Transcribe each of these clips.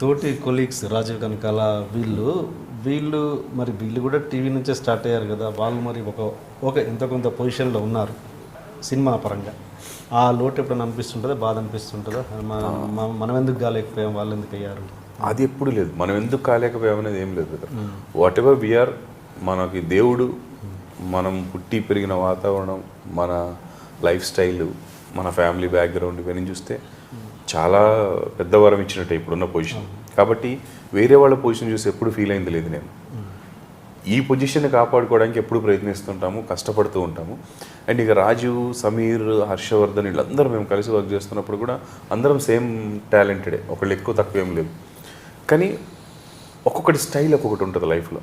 తోటి కొలీగ్స్ రాజీవ్ కనకాల వీళ్ళు వీళ్ళు మరి వీళ్ళు కూడా టీవీ నుంచే స్టార్ట్ అయ్యారు కదా, వాళ్ళు మరి ఒక ఎంత కొంత పొజిషన్లో ఉన్నారు సినిమా పరంగా. ఆ లోటు ఎప్పుడైనా అనిపిస్తుంటుందా, బాధ అనిపిస్తుంటుందా? మనం ఎందుకు కాలేకపోయాం, వాళ్ళు ఎందుకు అయ్యారు? అది ఎప్పుడు లేదు. మనం ఎందుకు కాలేకపోయాం అనేది ఏం లేదు కదా. వాట్ ఎవర్ వీఆర్, మనకి దేవుడు, మనం పుట్టి పెరిగిన వాతావరణం, మన లైఫ్ స్టైల్, మన ఫ్యామిలీ బ్యాక్గ్రౌండ్ ఇవన్నీ చూస్తే చాలా పెద్ద వరం ఇచ్చినట్టే ఇప్పుడున్న పొజిషన్. కాబట్టి వేరే వాళ్ళ పొజిషన్ చూసి ఎప్పుడు ఫీల్ అయింది లేదు. నేను ఈ పొజిషన్ని కాపాడుకోవడానికి ఎప్పుడు ప్రయత్నిస్తుంటాము, కష్టపడుతూ ఉంటాము. అండ్ ఇక రాజు, సమీర్, హర్షవర్ధన్ వీళ్ళందరూ మేము కలిసి వర్క్ చేస్తున్నప్పుడు కూడా అందరం సేమ్ టాలెంటెడే, ఒకళ్ళు ఎక్కువ తక్కువ ఏం లేదు. కానీ ఒక్కొక్కటి స్టైల్ ఒక్కొక్కటి ఉంటుంది లైఫ్లో.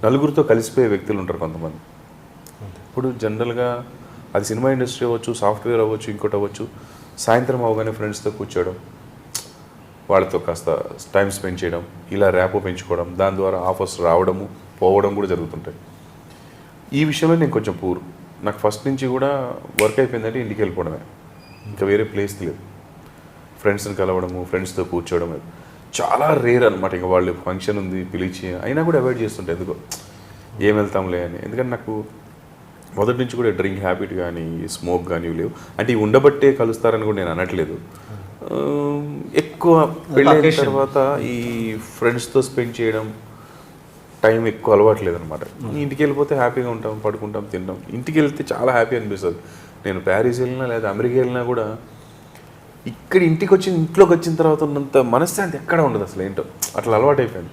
నలుగురితో కలిసిపోయే వ్యక్తులు ఉంటారు కొంతమంది. ఇప్పుడు జనరల్గా అది సినిమా ఇండస్ట్రీ అవ్వచ్చు, సాఫ్ట్వేర్ అవ్వచ్చు, ఇంకోటి అవ్వచ్చు, సాయంత్రం అవగానే ఫ్రెండ్స్తో కూర్చోవడం, వాళ్ళతో కాస్త టైం స్పెండ్ చేయడం, ఇలా ర్యాపో పెంచుకోవడం, దాని ద్వారా ఆఫర్స్ రావడము పోవడం కూడా జరుగుతుంటాయి. ఈ విషయంలో నేను కొంచెం పూర్. నాకు ఫస్ట్ నుంచి కూడా వర్క్ అయిపోయిందంటే ఇంటికి వెళ్ళిపోవడమే, ఇంకా వేరే ప్లేస్ లేదు. ఫ్రెండ్స్ని కలవడము, ఫ్రెండ్స్తో కూర్చోవడం చాలా రేర్ అనమాట. ఇంకా వాళ్ళు ఫంక్షన్ ఉంది పిలిచి అయినా కూడా అవాయిడ్ చేస్తుంటే ఎందుకో ఏం వెళ్తాంలే అని. ఎందుకంటే నాకు మొదటి నుంచి కూడా డ్రింక్ హ్యాబిట్ కానీ స్మోక్ కానీ లేవు. అంటే ఇవి ఉండబట్టే కలుస్తారని కూడా నేను అనట్లేదు. ఎక్కువ పెళ్ళైన తర్వాత ఈ ఫ్రెండ్స్తో స్పెండ్ చేయడం టైం ఎక్కువ అలవాట్లేదు అనమాట. ఇంటికి వెళ్ళిపోతే హ్యాపీగా ఉంటాం, పడుకుంటాం, తింటాం. ఇంటికి వెళ్తే చాలా హ్యాపీ అనిపిస్తుంది. నేను ప్యారిస్ వెళ్ళినా లేదా అమెరికా వెళ్ళినా కూడా ఇక్కడ ఇంట్లోకి వచ్చిన తర్వాత ఉన్నంత మనశ్శాంతి ఎక్కడ ఉండదు అసలు. ఏంటో అట్లా అలవాటు అయిపోయింది.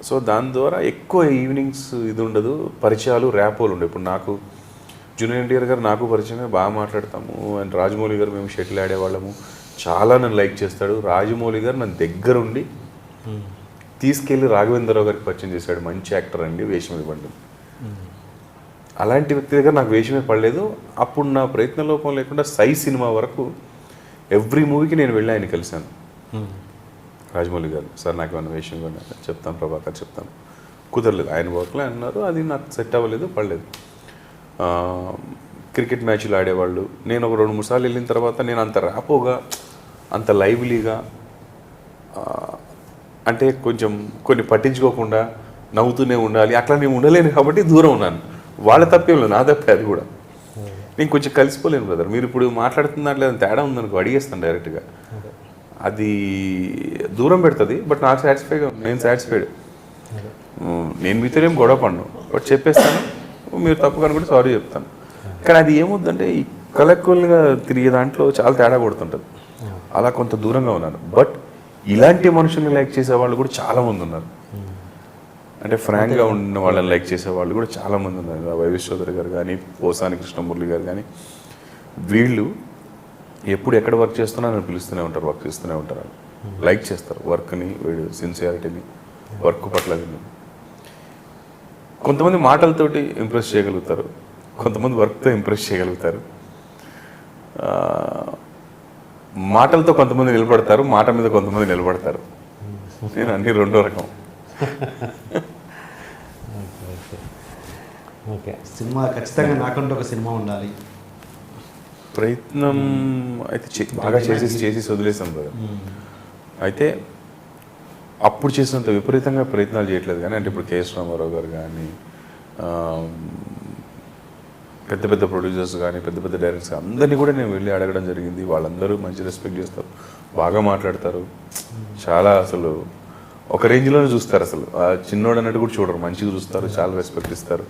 సో దాని ద్వారా ఎక్కువ ఈవినింగ్స్ ఇది ఉండదు, పరిచయాలు ర్యాపోలు ఉండవు. ఇప్పుడు నాకు జూనియర్ ఎన్టీఆర్ గారు నాకు పరిచయమే, బాగా మాట్లాడతాము. అండ్ రాజమౌళి గారు మేము షటిల్ ఆడేవాళ్ళము, చాలా నన్ను లైక్ చేస్తాడు. రాజమౌళి గారు నన్ను దగ్గరుండి తీసుకెళ్ళి రాఘవేంద్రరావు గారికి పరిచయం చేశాడు. మంచి యాక్టర్ అండి, వేషం ఇవ్వండి. అలాంటి వ్యక్తి దగ్గర నాకు వేషమే పడలేదు. అప్పుడు నా ప్రయత్న లోపం లేకుండా సై సినిమా వరకు ఎవ్రీ మూవీకి నేను వెళ్ళి ఆయన కలిశాను. రాజమౌళి గారు, సార్ నాకు ఏమైనా వేషం ఇవ్వండి, చెప్తాను ప్రభాకర్ చెప్తాను. కుదరలేదు, ఆయన వర్క్లో అన్నారు, అది నాకు సెట్ అవ్వలేదు, పడలేదు. క్రికెట్ మ్యాచ్లు ఆడేవాళ్ళు, నేను ఒక 2-3 సార్లు వెళ్ళిన తర్వాత నేను అంత ర్యాపోగా, అంత లైవ్లీగా, అంటే కొంచెం కొన్ని పట్టించుకోకుండా నవ్వుతూనే ఉండాలి, అట్లా నేను ఉండలేను కాబట్టి దూరం ఉన్నాను. వాళ్ళ తప్పేం లేదు, నా తప్పే అది కూడా. నేను కొంచెం కలిసిపోలేను బ్రదర్. మీరు ఇప్పుడు మాట్లాడుతున్నట్లే తేడా ఉందనుకో అడిగేస్తాను డైరెక్ట్గా. అది దూరం పెడుతుంది. బట్ నాకు సాటిస్ఫైగా, నేను సాటిస్ఫైడ్. నేను మీతో ఏం గొడవ పడను, బట్ చెప్పేస్తాను, మీరు తప్పు కనుకుంటే సారీ చెప్తాను. కానీ అది ఏమవుతుందంటే ఈ కలెక్టివ్గా తిరిగే దాంట్లో చాలా తేడా కొడుతుంటుంది. అలా కొంత దూరంగా ఉన్నాను. బట్ ఇలాంటి మనుషుల్ని లైక్ చేసే వాళ్ళు కూడా చాలామంది ఉన్నారు. అంటే ఫ్రాంక్గా ఉన్న వాళ్ళని లైక్ చేసే వాళ్ళు కూడా చాలామంది ఉన్నారు. వైవి చౌదరి గారు కానీ, పోసాని కృష్ణమురళి గారు కానీ, వీళ్ళు ఎప్పుడు ఎక్కడ వర్క్ చేస్తున్నా నన్ను పిలుస్తూనే ఉంటారు, వర్క్ చేస్తూనే ఉంటారు, లైక్ చేస్తారు వర్క్ని, వీడు సిన్సియారిటీని, వర్క్ పట్ల. కొంతమంది మాటలతోటి ఇంప్రెస్ చేయగలుగుతారు, కొంతమంది వర్క్తో ఇంప్రెస్ చేయగలుగుతారు. మాటలతో కొంతమంది నిలబడతారు, మాట మీద కొంతమంది నిలబడతారు. నేను అన్ని రెండో రకం. ఓకే, సినిమా ఖచ్చితంగా నాకంటూ ఒక సినిమా ఉండాలి. ప్రయత్నం అయితే బాగా చేసి వదిలేసాం కదా. అయితే అప్పుడు చేసినంత విపరీతంగా ప్రయత్నాలు చేయట్లేదు. కానీ అంటే ఇప్పుడు కేఎస్ రామారావు గారు కానీ, పెద్ద పెద్ద ప్రొడ్యూసర్స్ కానీ, పెద్ద పెద్ద డైరెక్టర్స్ అందరినీ కూడా నేను వెళ్ళి అడగడం జరిగింది. వాళ్ళందరూ మంచి రెస్పెక్ట్ చేస్తారు, బాగా మాట్లాడతారు. చాలా అసలు ఒక రేంజ్లోనే చూస్తారు. అసలు చిన్నోడు అన్నట్టు కూడా చూడరు, మంచిగా చూస్తారు, చాలా రెస్పెక్ట్ ఇస్తారు.